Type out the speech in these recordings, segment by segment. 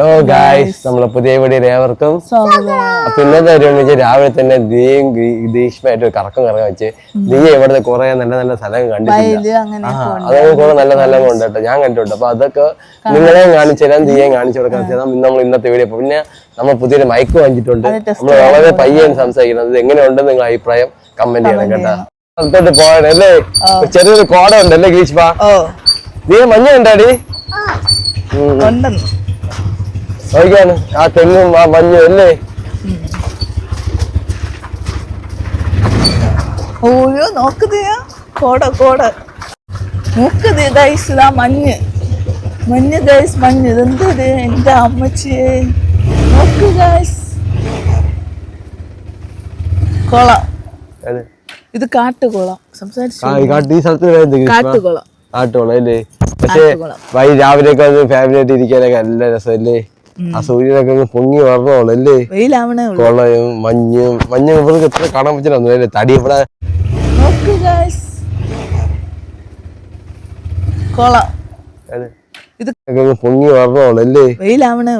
Hello guys, നമ്മളെ പുതിയ വീഡിയോയിലേവർക്കും അപ്പൊ ഇന്നത്തെ ഒരു രാവിലെ തന്നെ ഗ്രീഷ്മായിട്ട് കറക്കം വെച്ച് നീ ഇവിടുത്തെ കുറെ നല്ല നല്ല സ്ഥലം കണ്ടിട്ടില്ല. അതൊക്കെ കുറെ നല്ല സ്ഥലം ഉണ്ട് കേട്ടോ, ഞാൻ കണ്ടിട്ടുണ്ട്. അപ്പൊ അതൊക്കെ നിങ്ങളെയും കാണിച്ചു തരാം, നീയെയും കാണിച്ചു കൊടുക്കാൻ നമ്മൾ ഇന്നത്തെ വീഡിയോ. പിന്നെ നമ്മൾ പുതിയൊരു മൈക്ക് വാങ്ങിച്ചിട്ടുണ്ട്. നമ്മൾ വളരെ പയ്യാണ് സംസാരിക്കുന്നത്. എങ്ങനെയുണ്ടെന്ന് നിങ്ങൾ അഭിപ്രായം കമന്റ് ചെയ്യണം കേട്ടോ. സ്ഥലത്തോട്ട് പോയതല്ലേ, ചെറിയൊരു കോട ഉണ്ടല്ലേ ഗ്രീഷ്മ? നീ മഞ്ഞ ഉണ്ടാടി നോക്കിയാണ് ആ തെങ്ങും ആ മഞ്ഞും അല്ലേ? ഓയോ നോക്കുതയാ കോട കോട നോക്കുതേ ഗൈസ്, ആ മഞ്ഞ് മഞ്ഞ് ഗൈസ്, മഞ്ഞ് ഇതെന്തത് എന്റെ അമ്മച്ചിയെ നോക്ക് ഗൈസ്. കൊളം, ഇത് കാട്ടുകുളം. കാട്ടുകുളം കാട്ടുകുളം അല്ലേ? പക്ഷെ രാവിലെയൊക്കെ ഫാമിലി ആയിട്ട് ഇരിക്കാനൊക്കെ നല്ല രസമല്ലേ? ആ സൂര്യനൊക്കെ പൊങ്ങി വരണോളൂ അല്ലേ? കൊളയും മഞ്ഞും ഇവർക്ക് എത്ര കാണാൻ പറ്റുന്ന തടി ഇവിടെ പൊങ്ങി വരണോളൂ അല്ലേ?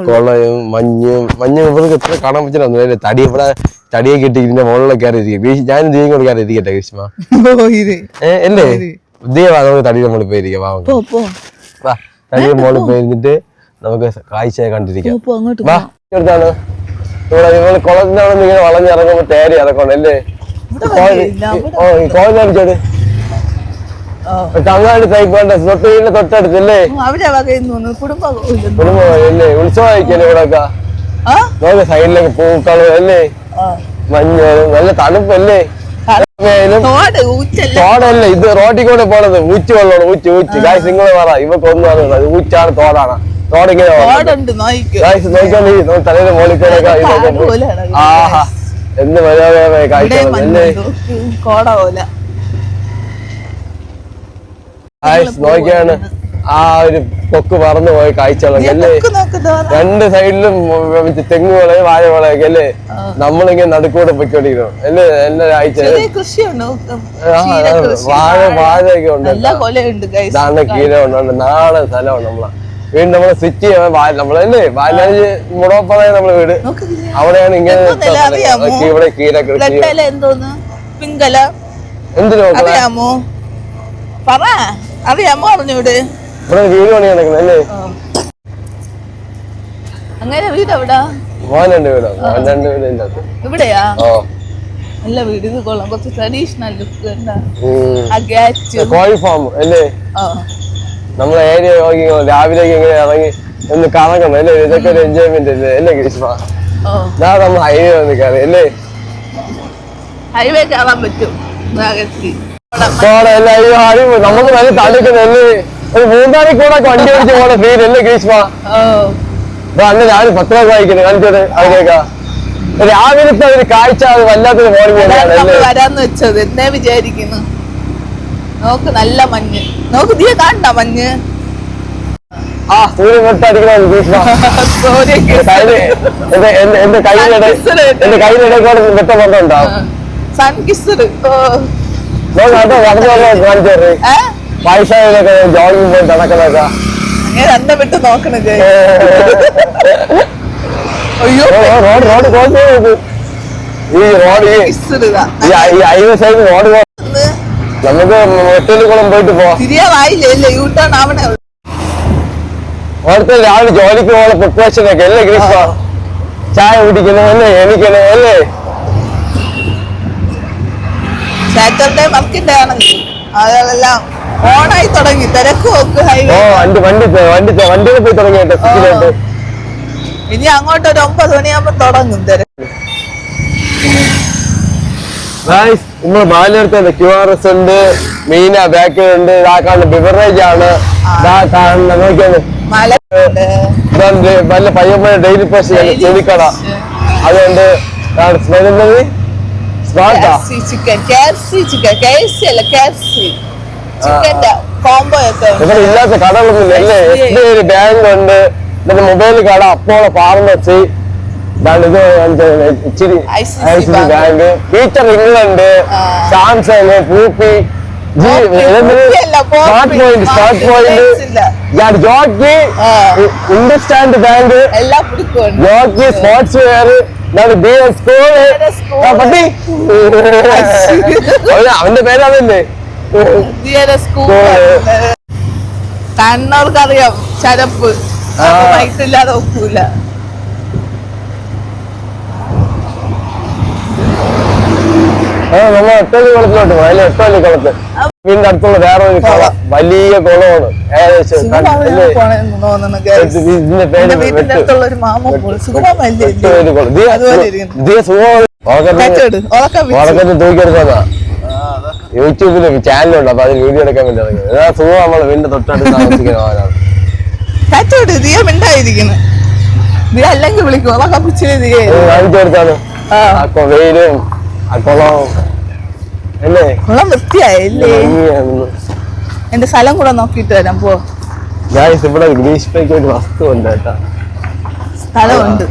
കൊളയും മഞ്ഞും ഇവർക്ക് എത്ര കാണാൻ പറ്റുന്ന തടി ഇവിടെ തടിയൊക്കെ ഇട്ട് ഇതിന്റെ മുകളിലൊക്കെ കയറിയിരിക്കും. ഞാനും ദീപം കൂടെ കയറിയിരിക്കട്ടെ ഗ്രീഷ്മ അല്ലേ? ദീപ നമുക്ക് തടിയുടെ മുകളിൽ പോയിരിക്കാം. തടിയുടെ മുകളിൽ പോയിരുന്നിട്ട് നമുക്ക് കാഴ്ച കണ്ടിരിക്കാം. കുളത്തിനാണ് ഇങ്ങനെ വളഞ്ഞിറങ്ങുമ്പോ തേരി ഇറക്കണം അല്ലേ? കോഴിനടിച്ചോട് തങ്ങാടി സൈപ്പാണ്ട് തൊട്ടീന്റെ തൊട്ടടുത്തല്ലേ? കുടുംബല്ലേ ഉത്സവമായിരിക്കല്ലേ ഇവിടെയൊക്കെ? നോക്ക് സൈഡിലൊക്കെ പൂക്കളും അല്ലേ? മഞ്ഞളും നല്ല തണുപ്പല്ലേ? തോടല്ലേ ഇത്? റോഡിൽ കൂടെ പോണത് ഊറ്റ് വെള്ളമാണ്. ഊറ്റ് ഗായ്സ് നിങ്ങള് പറ, ഇവക്ക് ഒന്നും അറിയുന്നത് ഊറ്റാണ് തോടാണ്. തോടിങ്ങനെ തലയുടെ മോളിക്കൂടെ ആഹാ എന്ത് മനോഹരമായ കാഴ്ച നോക്കിയാണ് ആ ഒരു പൊക്ക് പറന്നു പോയ കാഴ്ചകളൊക്കെ അല്ലേ? രണ്ട് സൈഡിലും തെങ്ങുകളെ വാഴകളൊക്കെ അല്ലേ? നമ്മളിങ്ങനെ നടുക്കൂടെ പൊയ്ക്കൊണ്ടിരിക്കണം അല്ലേ? എല്ലാ കാഴ്ച വാഴയൊക്കെ ഉണ്ട്. ഇതാണ് കീഴ ഉണ്ട്. നാളെ സ്ഥലമാണ് നമ്മളെ വീട്. നമ്മളെ സ്വിച്ച് നമ്മളല്ലേ വാലാജ് മുടപ്പറ നമ്മളെ വീട്. അവിടെയാണ് ഇങ്ങനെ ഇവിടെ കീര കൃഷി. എന്തിനോ അറിഞ്ഞൂടെ ഇവിടെ വീട് പണി നടക്കുന്നല്ലേ? അങ്ങനെ വീട് എവിടാ? മോനുണ്ട് വീട്. മോനുണ്ട് വീടിന്റെ ഇവിടെയാ? നല്ല വീട്. ഇത് കൊള്ളാം, കുറച്ച് ട്രഡീഷണൽ ലുക്ക്. കോഴി ഫാം അല്ലേ? നമ്മളെ ഏരിയ നോക്കി രാവിലേക്ക് ഇങ്ങനെ ഇറങ്ങി ഒന്ന് കറങ്ങണം അല്ലേ? ഇതൊക്കെ ഒരു എൻജോയ്മെന്റ് അല്ലേ അല്ലേ ഗ്രീഷ്മ? ഞാൻ നമ്മൾ ഹൈവേ വന്ന് കയറി അല്ലേ? ഹൈവേ കയറാൻ പറ്റും. നമുക്ക് നല്ല തളിക്കുന്നല്ലേ? ഒരു മൂന്നാറിൽ കൂടെ വണ്ടി ഓടിച്ച് പോണ ഫീൽ അല്ലേ ഗ്രീഷ്മ? അന്ന് രാവിലെ 10 രൂപ വായിക്കുന്നത് കാണിച്ചത് അതിലേക്കാ. രാവിലത്തെ ഒരു കാഴ്ച അത് വല്ലാത്തൊരു മോർണിംഗ് വരാന്ന് വെച്ചത് എന്നെ വിചാരിക്കുന്നു. നോക്ക് നല്ല മഞ്ഞ്. നോക്ക് തീയെ കാണണ്ട മഞ്ഞ്. ആ സൂര്യൻ വെട്ടടിക്കണ ഗ്രീഷ്മ. എന്റെ കയ്യിലിടക്കൂടെ വെട്ടം വന്നുണ്ടാവും. സൺകിസ്ഡ് കാണിച്ചേ വയസ്സായതൊക്കെ ജോഗിങ് പോയി നടക്കുന്നതൊക്കെ അങ്ങനെ വിട്ട് നോക്കണത്. അയ്യോ റോഡ് ഈ റോഡ് ഈ ഹൈവേ സൈഡ് റോഡ് നമുക്ക് ഒറ്റയിൽ കുളം പോയിട്ട് പോവാം. ഓർത്ത് രാവിലെ ജോലിക്ക് പോകാൻ പ്രിപ്പറേഷനൊക്കെ അല്ലേ ഗ്രീഷ്മ? ചായ കുടിക്കണം അല്ലേ? എണീക്കണം അല്ലേ? സാറ്റർഡേ വർക്കിന്റെ ആണെങ്കിൽ അതെല്ലാം ഓണായി തുടങ്ങി. തിരക്ക് നോക്ക് ഹൈവേ. വണ്ടിയിൽ പോയി തുടങ്ങിയിട്ട് ഇനി അങ്ങോട്ട് ഒരു 9 മണിയാകുമ്പോ തുടങ്ങും തിരക്ക്. നമ്മള് ബാലിനടുത്തുണ്ട്. QRS ഉണ്ട്, മീന ബാക്കിലുണ്ട്. ഇതാ കാണുന്ന ബിവറേജ് ആണ്. ഇതാ കാണുന്ന നോക്കിയാണ് നല്ല പയ്യന്മാരെ ഡെയിലി പേഴ്സ് ചെടിക്കട. അതുകൊണ്ട് ഇവിടെ ഇല്ലാത്ത കടകളൊന്നുമില്ല അല്ലേ? ഒരു ബാങ്ക് ഉണ്ട്, എന്നിട്ട് മൊബൈൽ കട, Apollo pharmacy, ICICI bank, Peter England, Samsung, പൂപ്പി Smart Point Jockey IndusInd bank എല്ലാം പിടിക്കും. ജോക്കി സ്പോർട്സ് വെയർ സ്കൂള് പട്ടി അവന്റെ പേരതല്ലേ കണ്ണൂർക്കറിയാം ചരപ്പ് പൈസയില്ലാതെ ഒക്കൂല. നമ്മൾ എട്ടോലി കുളത്തിലോട്ട് പോയി. അതിൽ എട്ടോലി കുളത്ത് വീടിന്റെ അടുത്തുള്ള വേറെ ഒരു കുളം, വലിയ കുളമാണ്. ഏകദേശം ഇതിന്റെ പേര് ഉറക്കത്തിൽ തൂക്കിയെടുക്കാ. യൂട്യൂബില് ചാനലുണ്ട്, അപ്പൊ അതിൽ വീഡിയോ എടുക്കാൻ വേണ്ടി ഇറങ്ങിയത്. സുഖം നമ്മള് വീടിന്റെ തൊട്ടടുത്ത് താമസിക്കുന്ന പോകാനാണ്. അല്ലെങ്കിൽ വിളിക്കും കാണിച്ചു കൊടുത്താണ് വെയിലും ആ കുളവും അല്ലേ. കുളം വൃത്തിയായില്ലേ? എന്റെ സ്ഥലം കൂടെ നോക്കിട്ട് വരാം. പോ. ഇവിടെ ഗ്രീഷ്മയ്ക്ക് ഒരു വസ്തു ഉണ്ട് കേട്ടാ, സ്ഥലമുണ്ട്,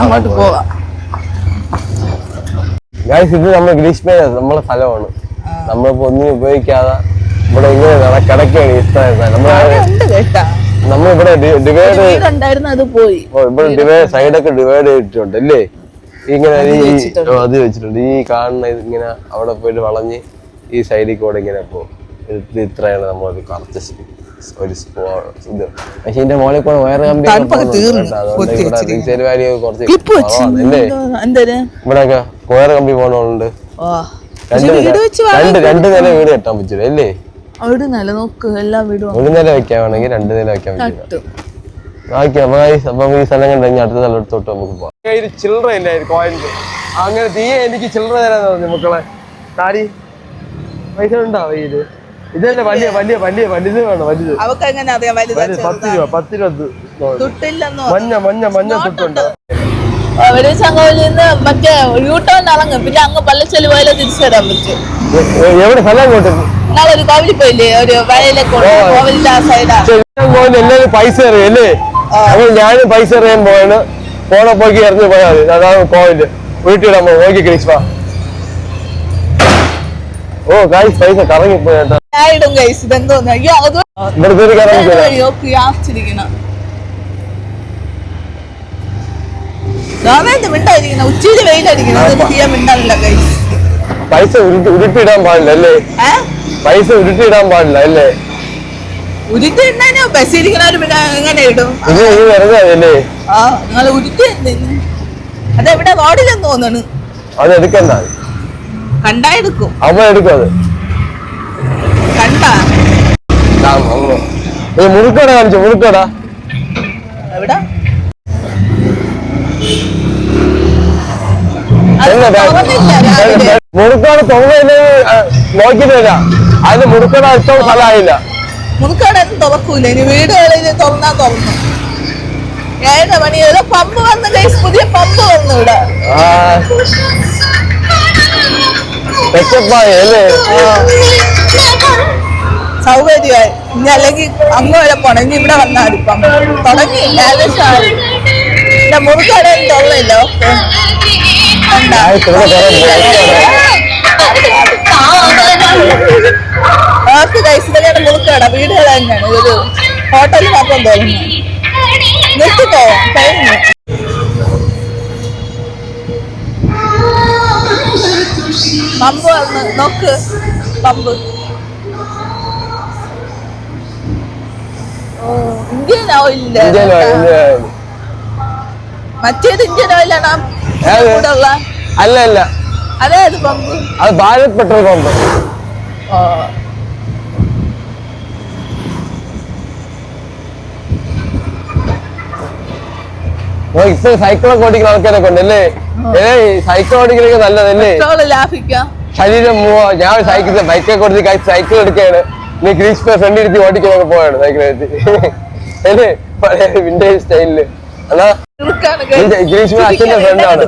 അങ്ങോട്ട് പോവാം. ഇത് നമ്മൾ ഗ്രീഷ്മ നമ്മളെ സ്ഥലമാണ്. നമ്മളിപ്പോ ഒന്നിനും ഉപയോഗിക്കാതെ ഇവിടെ ഇങ്ങനെ കിടക്കുകയാണ് ഈ സ്ഥലത്ത്. നമ്മളിവിടെ ഡിവൈഡ് ഇവിടെ സൈഡൊക്കെ ഡിവൈഡ് ചെയ്തിട്ടുണ്ട് അല്ലേ. ഇങ്ങനെ അത് വെച്ചിട്ടുണ്ട്. ഈ കാണുന്ന ഇങ്ങനെ അവിടെ പോയിട്ട് വളഞ്ഞ് ഈ സൈഡിൽ കൂടെ ഇങ്ങനെ പോകും. ഇത്രയാണ് നമ്മളൊരു കറക്റ്റ് ഒരു ഇത്. പക്ഷെ ഇതിന്റെ മോളിൽ കൂടെ വയറ് കമ്പി അതുകൊണ്ട് ഇവിടെ റീസെയിൽ വാല്യൂ കുറച്ച് കുറവാണല്ലേ. ഇവിടെയൊക്കെ വയറ് കമ്പി പോണുണ്ട്. രണ്ട് നില വീട് കെട്ടാൻ പറ്റില്ല അല്ലേ. ഒരു നില വെക്കാൻ വേണമെങ്കിൽ 2 നില വെക്കാൻ പറ്റില്ല. അപ്പം ഈ സ്ഥലം കണ്ടു കഴിഞ്ഞാൽ അടുത്ത സ്ഥലത്തോട്ട് നമുക്ക് പോവാം. ചില്ലറ ഇല്ലായിരുന്നു കോയിന്റ്. അങ്ങനെ തീയെ എനിക്ക് ചില്ലറ തരാന്ന് പറഞ്ഞു മക്കളെ. താരി പൈസ ഉണ്ടോ കയ്യില്? ഇതല്ലേ വലിയ വലിയ വലിയ വലുത് വേണം. വലുത് 10 രൂപ 10 രൂപ മഞ്ഞ മഞ്ഞ മഞ്ഞ തൊട്ടുണ്ട്. മറ്റേ യൂട്ടേൺ ഇറങ്ങും, പിന്നെ അങ്ങ് പള്ളിച്ചല് പോയാലേ തിരിച്ചു വരാൻ പറ്റും. എവിടെ സ്ഥലം അങ്ങോട്ട്? ഒരു കോവിലിൽ പോയില്ലേ, ഒരു വയലിലേക്ക് കോവിലിന്റെ ആ സൈഡാ. എല്ലാവരും പൈസ എറിയല്ലേ. അപ്പോൾ ഞാനും പൈസ എറിയാൻ പോയാണ്. പോണെ പോയി ഇറങ്ങി പോയാൽ മതി. അതാണ് കോവില്. വീട്ടിലിടാൻ പോകും. നോക്കി ഗ്രീഷ്മ. ഓ ഗൈസ് പൈസ കറങ്ങിപ്പോയേട്ടാ. ഉച്ചയില് വെയിലടിക്കണം. പൈസ ഉരുട്ടിയിടാൻ പാടില്ല അല്ലേ. പൈസ ഉരുട്ടിയിടാൻ പാടില്ല അല്ലേ. ഉരുട്ടിടാനോ ബസ്സിരിക്കണവര് പിന്നെ എങ്ങനെ ഇടും? ഇത് വെറുതെ അല്ലേ. നിങ്ങൾ ഉരുട്ടി അതെവിടെ റോഡിലെന്ന് തോന്നണ്. അത് എടുക്കണ്ട. കണ്ടാ എടുക്കും. അവൻ എടുക്കും. അത് കണ്ടാ മുറുക്കട കാണിച്ചു. മുറുക്കട എവിടാ? മുറുക്കാട് തുറന്നില്ല. നോക്കിട്ട് വരാം. അതിന് മുറുക്കട ഇഷ്ടം സ്ഥലമായില്ല. മുറുക്കാടൊന്നും തുറക്കൂല. ഇനി വീടുകളിൽ തുറന്നാ തുറന്നു. 7 മണി വരെ പമ്പ് വന്ന് ഗൈസ്. പുതിയ പമ്പ് വന്നു ഇവിടെ. സൗകര്യമായി. ഇനി അല്ലെങ്കിൽ അങ്ങ് വരെ പോണം. ഇനി ഇവിടെ വന്നാൽ ഇപ്പം തുടങ്ങി. ഏകദേശം മുറുക്കാടൊന്നും തുറന്നില്ല. ഇതൊക്കെയാണ് മുറുക്കട. വീടുകൾ തന്നെയാണ്. ഇതൊരു ഹോട്ടൽ മാത്രം തോന്നുന്നു. നിർത്തിക്കോ കഴിഞ്ഞു. പമ്പ് വന്ന് നോക്ക്. പമ്പ് ഇന്ത്യൻ ഓയിലില്ല. മറ്റേത് ഇന്ത്യൻ ഓയിലാണ്. അല്ല അല്ല, അതേത് പമ്പ്? അത് ഭാരത് പെട്രോൾ പമ്പ്. ഇപ്പൊ സൈക്കിളൊക്കെ ഓടിക്കുന്ന ആൾക്കാരൊക്കെ ഉണ്ടല്ലേ. സൈക്കിൾ ഓടിക്കലൊക്കെ നല്ലതല്ലേ. ശരീരം ഞാൻ സൈക്കിൾ ബൈക്കൊക്കെ ഓടിച്ച് സൈക്കിൾ എടുക്കുകയാണ്. നീ ഗ്രീഷ്മ ഫ്രണ്ട് ഇരുത്തി ഓടിക്കാനൊക്കെ പോവാണ് സൈക്കിൾ എടുത്ത് അല്ലേ. പഴയ വിന്റേജ് സ്റ്റൈലില്. അതാ ഗ്രീഷ്മ അച്ഛന്റെ ഫ്രണ്ടാണ്.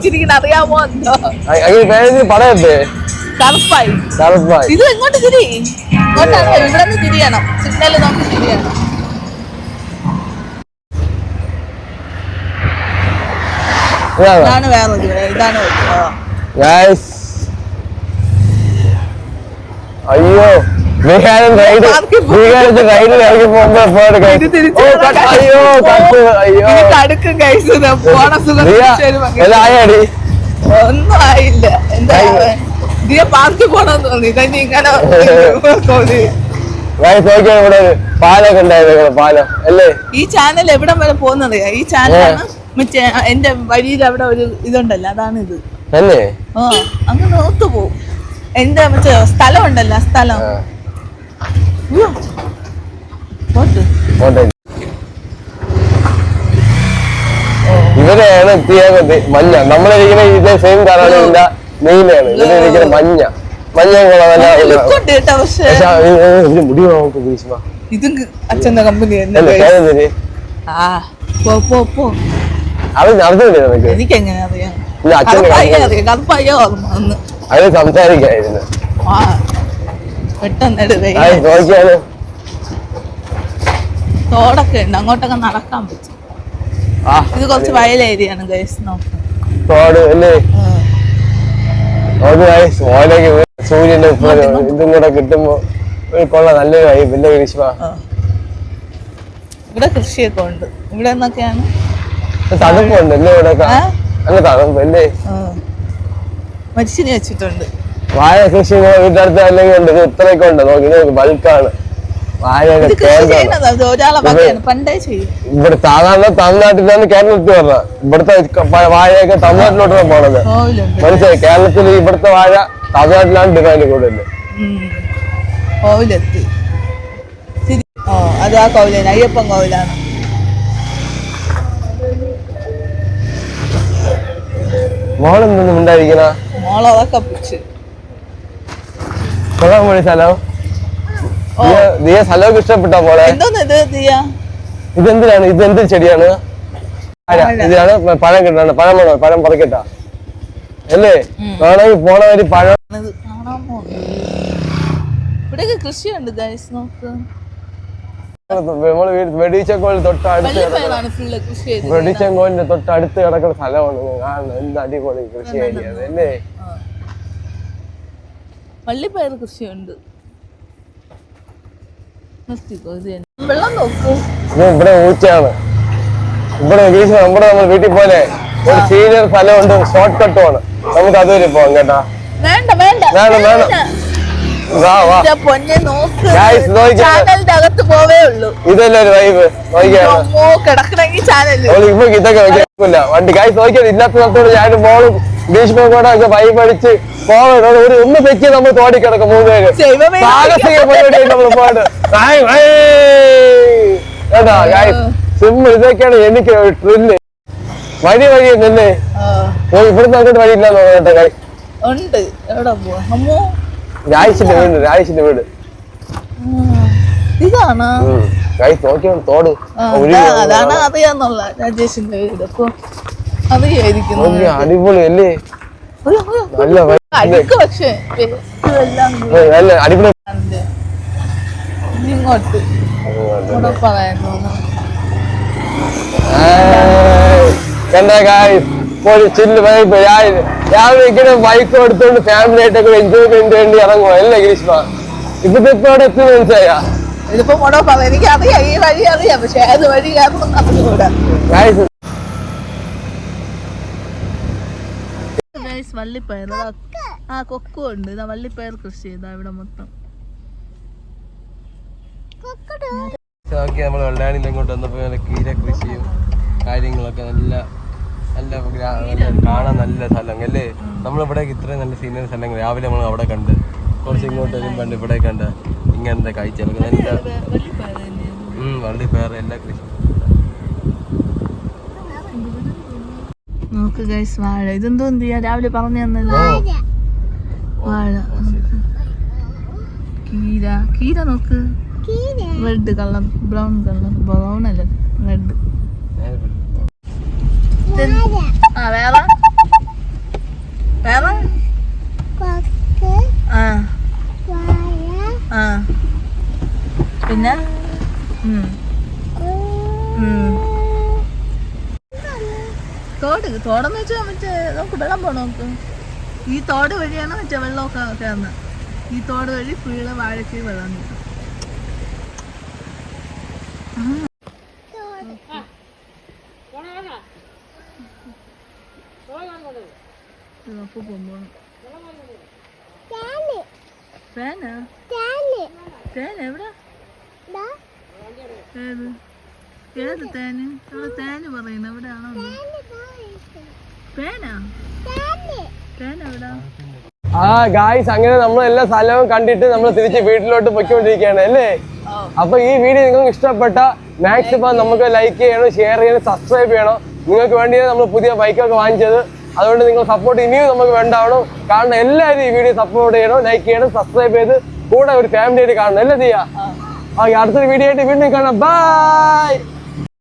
അങ്ങനെ പേര് പറയട്ടെ. ഇത് എങ്ങോട്ട് തിരി? ഇവിടെ നിന്ന് തിരിയണം. സിഗ്നൽ നോക്കി തിരിയണം. ഇതാണ് വേറൊരു. ഇതാണ് അയ്യോ റൈഡിൽ ഇറങ്ങി പോകുമ്പോ അയ്യോ അയ്യോ കടുക്കും കഴിച്ചു പോണ സുഖം ആയാടി ഒന്നും ആയില്ല എന്താ ദിയ പാർക്കിൽ പോണെന്ന് തോന്നി തന്നെ ഇങ്ങനെ നോക്കിയാൽ ഇവിടെ പാലൊക്കെ ഉണ്ടായിരുന്നു പാലം അല്ലേ ഈ ചാനൽ എവിടം വരെ പോകുന്നത് ഈ ചാനലാണ് മറ്റേ എന്റെ വഴിയിൽ അവിടെ ഒരു ഇതുണ്ടല്ലോ അതാണ് ഇത് അല്ലേ ആ അങ്ങനെ ഒത്തു പോവും എന്റെ മറ്റേ സ്ഥലം ഉണ്ടല്ലോ സ്ഥലം ഇവരെയാണ് മഞ്ഞ നമ്മളിരിക്കുന്ന ഇതേ സെയിം കളറാണ് ഇതിന്റെ നീലയാണ് ഇവരിരിക്കുന്ന മഞ്ഞ മഞ്ഞ മുടി ഇതും അച്ഛന്റെ കമ്പനി അത് നടന്നില്ലേ നിനക്ക് എനിക്ക് എങ്ങനെ അറിയാം കറുപ്പയ്യോ അത് സംസാരിക്കായിരുന്നു പെട്ടെന്ന് നോക്കിയാല് തോടൊക്കെ ഉണ്ട് അങ്ങോട്ടൊക്കെ നടക്കാൻ പറ്റും ഇത് കുറച്ച് വയൽ ഏരിയയാണ് ഗൈസ് നോക്കാം തോട് അല്ലേ ഓലേക്ക് സൂര്യന്റെ ഇതും കൂടെ കിട്ടുമ്പോ കൊള്ളാം നല്ലൊരു വൈബ് അല്ലേ ഗ്രീഷ്മ ഇവിടെ കൃഷിയൊക്കെ ഉണ്ട് ഇവിടെ എന്നൊക്കെയാണ് തണുപ്പുണ്ട് അല്ലേ ഇവിടെ നല്ല തണുപ്പ് അല്ലേ മരിച്ചിനി വെച്ചിട്ടുണ്ട് വാഴ കൃഷി വീട്ടടുത്ത് അല്ലെങ്കിൽ ഉണ്ട് ഇത് ഇത്രയൊക്കെ ഉണ്ട് നോക്കി നോക്ക് ബൾക്കാണ് പണ്ടേ ചെയ്യും ഇവിടെ സാധാരണ തമിഴ്നാട്ടിലാണ് കേരളത്തിൽ പറഞ്ഞത് ഇവിടുത്തെ വാഴയൊക്കെ തമിഴ്നാട്ടിലോട്ടാണ് പോണത് മനസ്സിലായി കേരളത്തിൽ ഇവിടുത്തെ വാഴ തമിഴ്നാട്ടിലാണ് ഡിമാൻഡ് കൂടുതൽ കോവിലെത്തി അത് ആ കോവിലാണ് അയ്യപ്പൻ കോവിലാണ് മോളെന്തൊന്നും ഉണ്ടായിരിക്കണ മോളതൊക്കെ പിടിച്ച് കൊള്ളാൻ വേണ്ടി സ്ഥലം ദിയ സ്ഥലമൊക്കെ ഇഷ്ടപ്പെട്ടോ മോളെ ഇതെന്തിനാണ് ഇത് എന്ത് ചെടിയാണ് ഇതിലാണ് പഴം കിട്ടാണ് പഴം വേണോ പഴം പറിക്കട്ടാ അല്ലേ വേണമെങ്കിൽ പോണ വരി പഴം ഇവിടെയൊക്കെ കൃഷിയുണ്ട് ഗൈസ് നോക്ക് നമ്മള് വെടിച്ചക്കോലിന് തൊട്ടടുത്ത് വെടിച്ചക്കോലിന്റെ തൊട്ടടുത്ത് കിടക്കുന്ന സ്ഥലമാണ് കാണുന്നത് എന്ത് അടിപൊളി കൃഷി ഏരിയ അല്ലേ വള്ളിപ്പയർ കൃഷിയുണ്ട് വെള്ളം നോക്കൂ ഇവിടെ ഊച്ചാണ് ഇവിടെ നമ്മുടെ നമ്മൾ വീട്ടിൽ പോലെ ഒരു സീനിയർ സ്ഥലമുണ്ട് ഷോർട്ട് കട്ടുമാണ് നമുക്ക് അതുവരെ പോവാം കേട്ടാ വേണ്ട വേണ്ട വേണം വേണം ഇതല്ലേ ഒരു വൈബ് ഇപ്പൊ ഇതൊക്കെ കേൾക്കില്ല വണ്ടി കായ് നോക്കിയത് ഇല്ലാത്ത സ്ഥലത്തോട് ഞാനും മോളും ഗ്രീഷ്മ കൂടെ ഒക്കെ വൈബ് അടിച്ച് പോകണം ഒരു ഒന്ന് തെക്കി നമ്മൾ തോടി കിടക്കും മൂന്നുപേര് സാഹസിക പരിപാടിയായിട്ട് നമ്മൾ പോയിട്ട് കേട്ടാ കായ് സിമ്പിൾ ഇതൊക്കെയാണ് എനിക്ക് ട്രില്ല് വഴി വഴിയെന്നല്ലേ ഇവിടുന്ന് അങ്ങോട്ട് വഴിയില്ലാന്ന് കേട്ടോ കായ് ഉണ്ട് എവിടെ പോവാ അമ്മോ രാജേഷിന്റെ വീട് ഇതാണ് നോക്കിയാണ് തോട് അതാണ് അറിയാന്നുള്ള രാജേഷിന്റെ വീട് അപ്പൊ അറിയായിരിക്കുന്നു അടിപൊളി അല്ലേ നല്ല പക്ഷേ നല്ല അടിപൊളി ഇങ്ങോട്ട് പറയാൻ കണ്ടാ ഗായ്സ് ഒരു ചില്ല് വൈബ് രാവിലെ ഇങ്ങനെ ബൈക്ക് എടുത്തോണ്ട് ഫാമിലി ആയിട്ടൊക്കെ എൻജോയ്മെന്റ് വേണ്ടി ഇറങ്ങുമോ അല്ലേ ഗ്രീഷ്മ ഇപ്പത്തെ ഇപ്പോടെ എത്തി മനസ്സിലായ ഇതിപ്പോ മോടോ പറയാം എനിക്ക് അറിയാം ഈ വഴി അറിയാം പക്ഷെ ഏത് വഴി അറിഞ്ഞുകൂടാ വള്ളിപ്പയർ ആ കൊക്കും ഉണ്ട് ഇതാ വള്ളിപ്പയർ കൃഷി ചെയ്താ ഇവിടെ മൊത്തം നമ്മൾ വെള്ളാണിയിൽ അങ്ങോട്ട് വന്നപ്പോ കീര കൃഷിയും കാര്യങ്ങളൊക്കെ നല്ല നല്ല കാണാൻ നല്ല സ്ഥലം അല്ലേ നമ്മളിവിടെ ഇത്രയും നല്ല സീനിയർ സ്ഥലങ്ങൾ രാവിലെ നമ്മൾ അവിടെ കണ്ട് കുറച്ച് ഇങ്ങോട്ട് വരുമ്പോണ്ട് ഇവിടെ കണ്ട് ഇങ്ങനത്തെ കാഴ്ചകളൊക്കെ നല്ല വള്ളിപ്പയർ എല്ലാ കൃഷി നോക്ക് ഗൈസ് വാഴ ഇതെന്തോ എന്ത് ചെയ്യാ രാവിലെ പറഞ്ഞു തന്നല്ലോ വാഴ കീര കീര നോക്ക് red colour brown colour brown അല്ല റെഡ് വേറെ വേറെ പിന്നെ തോടെന്ന് വെച്ചാൽ മറ്റേ നമുക്ക് വെള്ളം പോണോ നോക്ക് ഈ തോട് വഴിയാണ് മറ്റേ വെള്ളമൊക്കെ കയറുന്നത് ഈ തോട് വഴി ഫുള്ള് വാഴയ്ക്ക് വെള്ളം കിട്ടും. എവിടെ ഏത് തേന്? അവിടെ തേന് പറയുന്നു. എവിടെയാണോ തേനാ? തേൻ എവിടാ? ആ ഗായ്സ്, അങ്ങനെ നമ്മൾ എല്ലാ സ്ഥലവും കണ്ടിട്ട് നമ്മൾ തിരിച്ച് വീട്ടിലോട്ട് പൊയ്ക്കൊണ്ടിരിക്കുകയാണ് അല്ലേ. അപ്പൊ ഈ വീഡിയോ നിങ്ങൾക്ക് ഇഷ്ടപ്പെട്ട മാക്സിമം നമുക്ക് ലൈക്ക് ചെയ്യണം, ഷെയർ ചെയ്യണം, സബ്സ്ക്രൈബ് ചെയ്യണം. നിങ്ങൾക്ക് വേണ്ടിയാണ് നമ്മൾ പുതിയ ബൈക്കൊക്കെ വാങ്ങിച്ചത്. അതുകൊണ്ട് നിങ്ങൾ സപ്പോർട്ട് ഇനിയും നമുക്ക് വേണ്ടാവണം. കാരണം എല്ലാവരും ഈ വീഡിയോ സപ്പോർട്ട് ചെയ്യണം, ലൈക്ക് ചെയ്യണം, സബ്സ്ക്രൈബ് ചെയ്ത് കൂടെ ഒരു ഫാമിലി ആയിട്ട് കാണണം അല്ലേ ചെയ്യാ. അടുത്തൊരു വീഡിയോ ആയിട്ട് വീണ്ടും കാണാം. ബൈ.